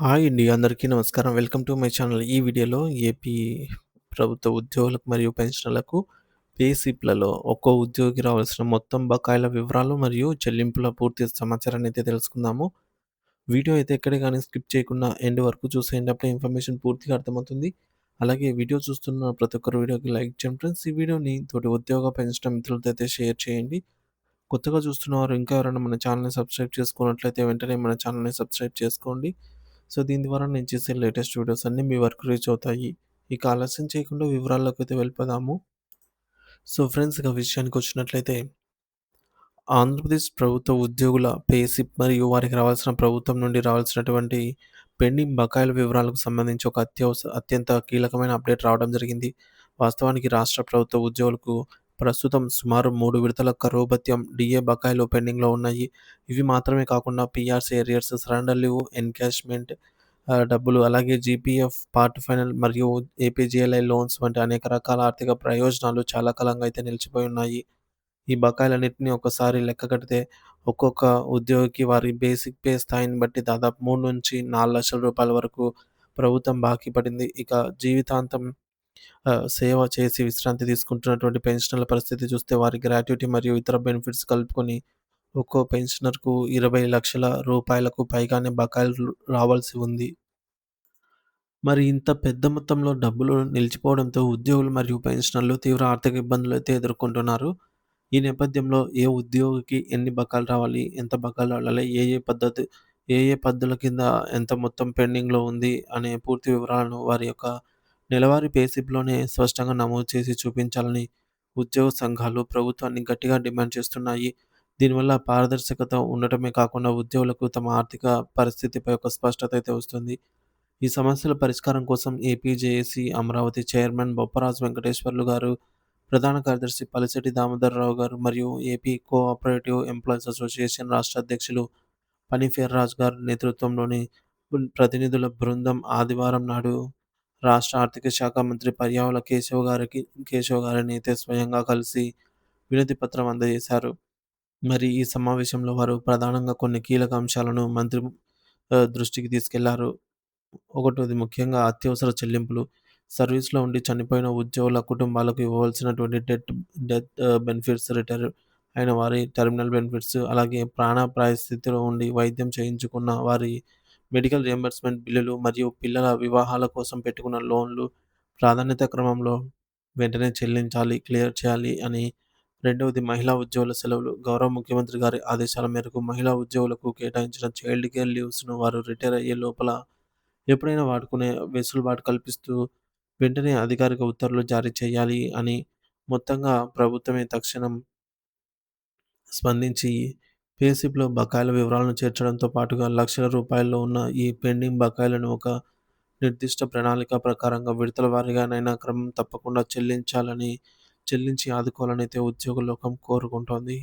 Hi అండి. అందరికీ నమస్కారం. Welcome to my channel. ఈ వీడియోలో ఏపీ ప్రభుత్వ ఉద్యోగులకు మరియు పెన్షనర్లకు పే స్లిప్‌లలో ఒక్కో ఉద్యోగికి రావాల్సిన మొత్తం బకాయిల వివరాలు మరియు చెల్లింపుల పూర్తి సమాచారాన్ని అయితే తెలుసుకుందాము. వీడియో అయితే ఎక్కడ గాని స్కిప్ చేయకుండా ఎండ్ వరకు చూసేయండి. అప్పుడే ఇన్ఫర్మేషన్ పూర్తిగా అర్థమవుతుంది. అలాగే వీడియో చూస్తున్న ప్రతి ఒక్కరు వీడియోకి లైక్ చేయండి ఫ్రెండ్స్. ఈ వీడియోని తోటి ఉద్యోగ పెన్షనర్ మిత్రులతో అయితే షేర్ చేయండి. కొత్తగా చూస్తున్నవారు ఇంకా ఎవరైనా మన ఛానల్‌ని సబ్స్క్రైబ్ చేసుకున్నట్లయితే వెంటనే మన ఛానల్‌ని సబ్స్క్రైబ్ చేసుకోండి. సో, దీని ద్వారా నేను చేసే లేటెస్ట్ వీడియోస్ అన్నీ మీ వరకు రీచ్ అవుతాయి. ఇక ఆలస్యం చేయకుండా వివరాల్లోకైతే వెళ్ళిపోదాము. సో, ఫ్రెండ్స్ ఇక విషయానికొచ్చినట్లయితే ఆంధ్రప్రదేశ్ ప్రభుత్వ ఉద్యోగుల పే స్లిప్ మరియు వారికి రావాల్సిన ప్రభుత్వం నుండి రావాల్సినటువంటి పెండింగ్ బకాయిల వివరాలకు సంబంధించి ఒక అత్యంత కీలకమైన అప్డేట్ రావడం జరిగింది. వాస్తవానికి రాష్ట్ర ప్రభుత్వ ఉద్యోగులకు ప్రస్తుతం సుమారు 3 విడతల కరువు భత్యం, డీఏ బకాయిలు పెండింగ్‌లో ఉన్నాయి. ఇవి మాత్రమే కాకుండా PRC arrears, surrender leave, encashment డబ్బులు, అలాగే జీపీఎఫ్, పార్ట్ ఫైనల్ మరియు ఏపీజీఎల్ఐ లోన్స్ వంటి అనేక రకాల ఆర్థిక ప్రయోజనాలు చాలా కాలంగా అయితే నిలిచిపోయి ఉన్నాయి. ఈ బకాయిలన్నిటిని ఒకసారి లెక్క కడితే ఒక్కొక్క ఉద్యోగికి వారి బేసిక్ పే స్థాయిని బట్టి దాదాపు 3,00,000-4,00,000 వరకు ప్రభుత్వం బాకీ పడింది. ఇక జీవితాంతం సేవ చేసి విశ్రాంతి తీసుకుంటున్నటువంటి పెన్షనర్ల పరిస్థితి చూస్తే వారి గ్రాట్యుటీ మరియు ఇతర బెనిఫిట్స్ కలుపుకొని ఒక్కో పెన్షనర్‌కు 20,00,000 రూపాయలకు పైగానే బకాయిలు రావాల్సి ఉంది. మరి ఇంత పెద్ద మొత్తంలో డబ్బులు నిలిచిపోవడంతో ఉద్యోగులు మరియు పెన్షనర్లు తీవ్ర ఆర్థిక ఇబ్బందులైతే ఎదుర్కొంటున్నారు. ఈ నేపథ్యంలో ఏ ఉద్యోగికి ఎన్ని బకాయిలు రావాలి? ఎంత బకాయిలు రావాలి? ఏ పద్ధతుల కింద ఎంత మొత్తం పెండింగ్‌లో ఉంది అనే పూర్తి వివరాలను వారి యొక్క నెలవారీ పే స్లిప్‌లోనే స్పష్టంగా నమోదు చేసి చూపించాలని ఉద్యోగ సంఘాలు ప్రభుత్వాన్ని గట్టిగా డిమాండ్ చేస్తున్నాయి. దీనివల్ల పారదర్శకత ఉండటమే కాకుండా ఉద్యోగులకు తమ ఆర్థిక పరిస్థితిపై ఒక స్పష్టత అయితే వస్తుంది. ఈ సమస్యల పరిష్కారం కోసం AP JAC Amaravati chairman Bopparaju Venkateswarlu గారు, ప్రధాన కార్యదర్శి పలిశెట్టి దామోదరరావు గారు మరియు ఏపీ కోఆపరేటివ్ ఎంప్లాయీస్ అసోసియేషన్ రాష్ట్ర అధ్యక్షులు పనిఫేర్ రాజు గారి నేతృత్వంలోని ప్రతినిధుల బృందం ఆదివారం నాడు రాష్ట్ర ఆర్థిక శాఖ మంత్రి పయ్యావుల కేశవ్ గారిని అయితే స్వయంగా కలిసి వినతి పత్రం అందజేశారు. మరి ఈ సమావేశంలో వారు ప్రధానంగా కొన్ని కీలక అంశాలను మంత్రి దృష్టికి తీసుకెళ్లారు. ఒకటోది ముఖ్యంగా అత్యవసర చెల్లింపులు. సర్వీస్‌లో ఉండి చనిపోయిన ఉద్యోగుల కుటుంబాలకు ఇవ్వవలసినటువంటి డెత్ బెనిఫిట్స్, రిటైర్ అయిన వారి టెర్మినల్ బెనిఫిట్స్, అలాగే ప్రాణాపాయ స్థితిలో ఉండి వైద్యం చేయించుకున్న వారి మెడికల్ రియంబర్స్‌మెంట్ బిల్లులు మరియు పిల్లల వివాహాల కోసం పెట్టుకున్న లోన్‌లు ప్రాధాన్యత క్రమంలో వెంటనే చెల్లించాలి, క్లియర్ చేయాలి అని. రెండవది మహిళా ఉద్యోగుల సెలవులు. గౌరవ ముఖ్యమంత్రి గారి ఆదేశాల మేరకు మహిళా ఉద్యోగులకు కేటాయించిన చైల్డ్ కేర్ లీవ్స్‌ను వారు రిటైర్ అయ్యే లోపల ఎప్పుడైనా వాడుకునే వెసులుబాటు కల్పిస్తూ వెంటనే అధికారిక ఉత్తర్వులు జారీ చేయాలి అని. మొత్తంగా ప్రభుత్వమే తక్షణం స్పందించి పే స్లిప్‌లో బకాయిల వివరాలను చేర్చడంతో పాటుగా లక్షల రూపాయల్లో ఉన్న ఈ పెండింగ్ బకాయిలను ఒక నిర్దిష్ట ప్రణాళిక ప్రకారంగా విడతల వారీగానైనా క్రమం తప్పకుండా చెల్లించి ఆదుకోవాలనైతే ఉద్యోగ లోకం కోరుకుంటోంది.